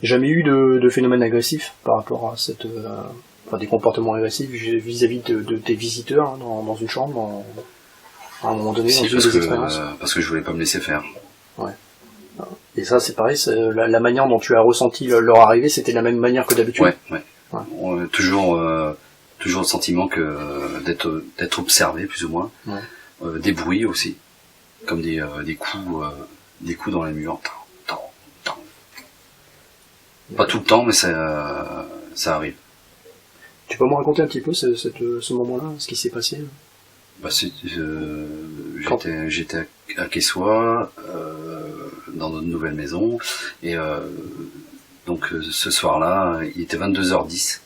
Jamais eu de phénomène agressif par rapport à des comportements agressifs vis-à-vis de tes visiteurs hein, dans une chambre, à un moment donné, si, dans une des expériences. Parce que je voulais pas me laisser faire. Ouais. Et ça, c'est pareil, la manière dont tu as ressenti leur arrivée, c'était la même manière que d'habitude. Ouais. Toujours le sentiment d'être observé plus ou moins. Ouais. Des bruits aussi, comme des coups dans les murs. Pas tout le temps, mais ça arrive. Tu peux me raconter un petit peu ce moment-là, ce qui s'est passé? J'étais à Quessoy, dans notre nouvelle maison, et donc ce soir-là, il était 22h10.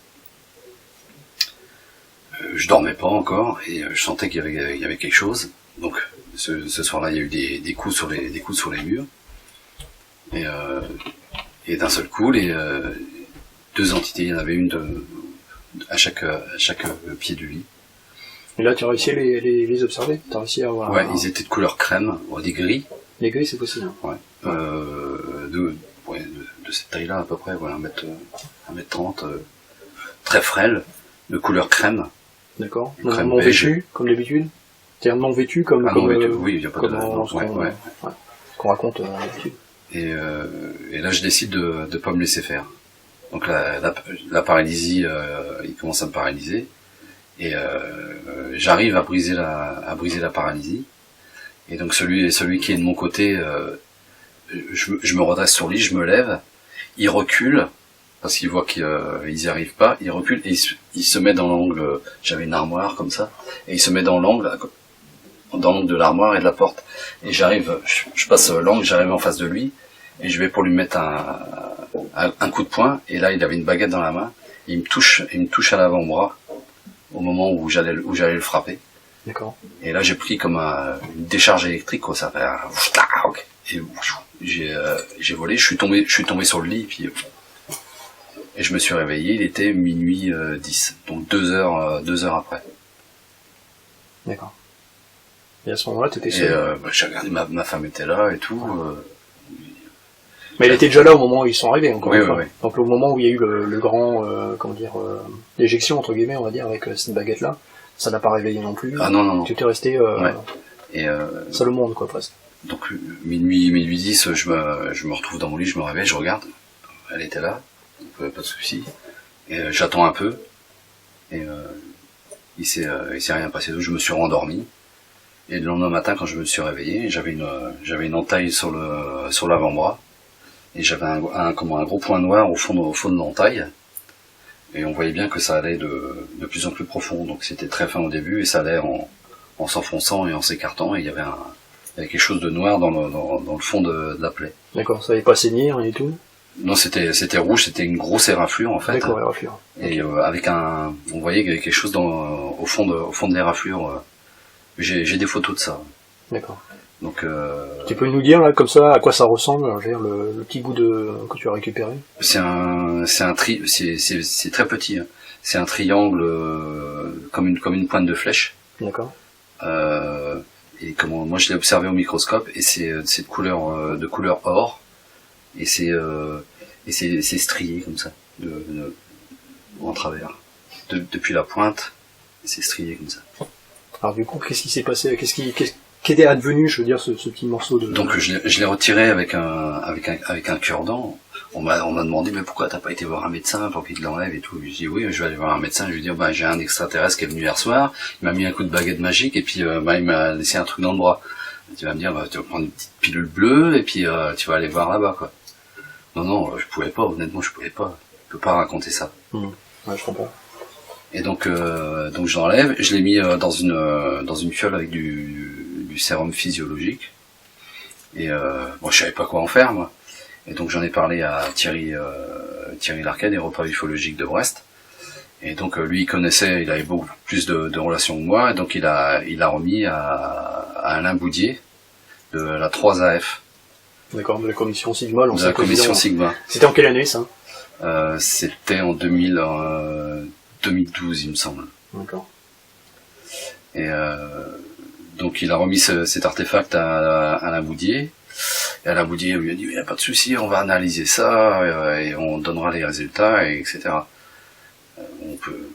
Je dormais pas encore, et je sentais qu'il y avait quelque chose. Donc ce soir-là, il y a eu des coups sur les murs, et d'un seul coup, les deux entités, il y en avait une à chaque pied du lit. Et là, tu as réussi à les observer? Tu as réussi à avoir... Ouais, ils étaient de couleur crème, des gris. Les gris, c'est possible. Ouais. De cette taille-là, à peu près, voilà, 1m30, très frêle, de couleur crème. D'accord. Non vêtu, comme d'habitude? C'est-à-dire non vêtu, comme... non vêtu, oui, il n'y a pas qu'on raconte d'habitude. Et là, je décide de pas me laisser faire. Donc la paralysie, il commence à me paralyser. Et j'arrive à briser la paralysie. Et donc celui qui est de mon côté, je me redresse sur lui, je me lève, il recule parce qu'il voit qu'ils y arrivent pas, il recule et il se met dans l'angle. J'avais une armoire comme ça, et il se met dans l'angle de l'armoire et de la porte. Et j'arrive, je passe l'angle, j'arrive en face de lui et je vais pour lui mettre un coup de poing. Et là, il avait une baguette dans la main, et il me touche à l'avant-bras au moment où j'allais le frapper. D'accord. Et là, j'ai pris comme une décharge électrique, quoi. Ça fait et j'ai volé. Je suis tombé sur le lit, et je me suis réveillé. Il était minuit 10, donc 2 heures après. D'accord. Et à ce moment-là, t'étais seul. J'ai regardé, ma femme était là et tout. Mais elle était déjà là au moment où ils sont arrivés, encore une fois. Oui. Donc au moment où il y a eu le grand, l'éjection entre guillemets, on va dire, avec cette baguette-là, ça n'a pas réveillé non plus. Ah non. Tu étais resté seul au monde, quoi, presque. Donc minuit 10, je me retrouve dans mon lit, je me réveille, je regarde, elle était là, pas de souci. Et j'attends un peu, et il s'est rien passé d'autre. Je me suis rendormi. Et le lendemain matin, quand je me suis réveillé, j'avais une entaille sur l'avant-bras. Et j'avais un gros point noir au fond de l'entaille. Et on voyait bien que ça allait de plus en plus profond. Donc c'était très fin au début, et ça allait en s'enfonçant et en s'écartant. Et il y avait quelque chose de noir dans le fond de la plaie. D'accord, ça n'avait pas saigné, rien du tout? Non, c'était rouge, c'était une grosse éraflure en fait. D'accord, éraflure. Et on voyait qu'il y avait quelque chose au fond de l'éraflure. J'ai des photos de ça. D'accord. Donc, tu peux nous dire là comme ça à quoi ça ressemble, je veux dire, le petit bout que tu as récupéré? C'est très petit. Hein. C'est un triangle comme une pointe de flèche. D'accord. Et moi je l'ai observé au microscope, et c'est de couleur or, et c'est strié comme ça en travers depuis la pointe, c'est strié comme ça. Alors du coup, qu'est-ce qui s'est passé? Qu'est était advenu, je veux dire, ce petit morceau de... Donc je l'ai retiré avec un cure-dent. On m'a demandé, mais pourquoi t'as pas été voir un médecin pour qu'il te l'enlève et tout. Je dis oui, je vais aller voir un médecin. Je lui dis j'ai un extraterrestre qui est venu hier soir, il m'a mis un coup de baguette magique, et puis il m'a laissé un truc dans le bras. Et tu vas me dire, tu vas prendre une petite pilule bleue, et puis tu vas aller voir là-bas, quoi. Non, je pouvais pas, honnêtement, je peux pas raconter ça. Ouais, je comprends. Et donc je l'enlève, je l'ai mis dans une fiole avec du sérum physiologique. Et je savais pas quoi en faire, moi. Et donc j'en ai parlé à Thierry Larquet des repas ufologiques de Brest. Et donc lui il avait beaucoup plus de relations que moi, et donc il a remis à Alain Boudier de la 3AF. D'accord, de la commission Sigma. De la commission Sigma. C'était en quelle année ça? C'était en 2012 il me semble. D'accord. Et donc il a remis cet artefact à Alain Boudier. Et à la Boudier, on lui a dit, il n'y a pas de souci, on va analyser ça, et on donnera les résultats, et etc.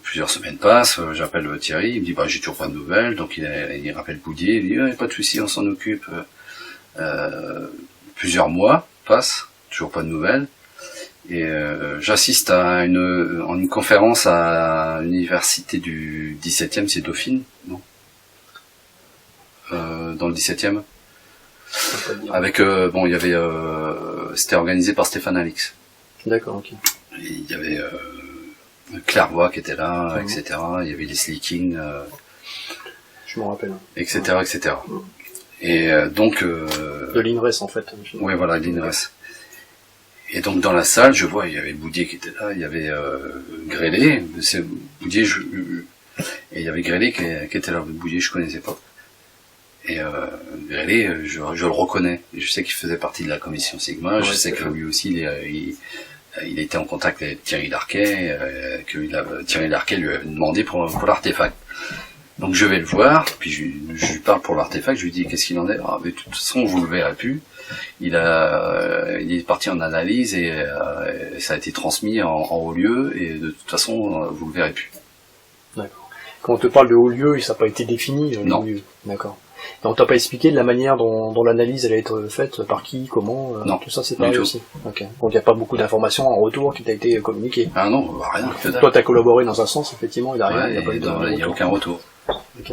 Plusieurs semaines passent, j'appelle Thierry, il me dit, bah, j'ai toujours pas de nouvelles, donc il rappelle Boudier, il me dit, pas de souci, on s'en occupe. Plusieurs mois passent, toujours pas de nouvelles. Et j'assiste à une conférence à l'université du 17e, c'est Dauphine, non dans le 17e. Avec bon, il y avait c'était organisé par Stéphane Alix. D'accord, ok. Et il y avait Clairvoix qui était là, etc. Il y avait Leslie King, je me rappelle. etc., etc. Et donc de l'INRES en fait. Oui, voilà, l'INRES. Et donc dans la salle, je vois, il y avait Boudier qui était là, il y avait Grélé, c'est Boudier, et il y avait Grélé qui était là. Boudier, je connaissais pas. Et Grélé, je le reconnais. Je sais qu'il faisait partie de la commission Sigma. Ouais, je sais que lui aussi, il était en contact avec Thierry Larquet, Thierry Larquet lui avait demandé pour l'artefact. Donc je vais le voir, puis je lui parle pour l'artefact, je lui dis qu'est-ce qu'il en est. Ah, mais de toute façon, vous le verrez plus. Il est parti en analyse et ça a été transmis en haut lieu et de toute façon, vous le verrez plus. D'accord. Quand on te parle de haut lieu, ça n'a pas été défini. Non. D'accord. Donc t'as pas expliqué de la manière dont l'analyse allait être faite, par qui, comment, non, tout ça c'est pareil aussi. Ok. Donc il n'y a pas beaucoup d'informations en retour qui t'a été communiquées. Ah non, rien. Toi t'as collaboré dans un sens, effectivement, il n'y a rien, il n'y a aucun retour. Ok.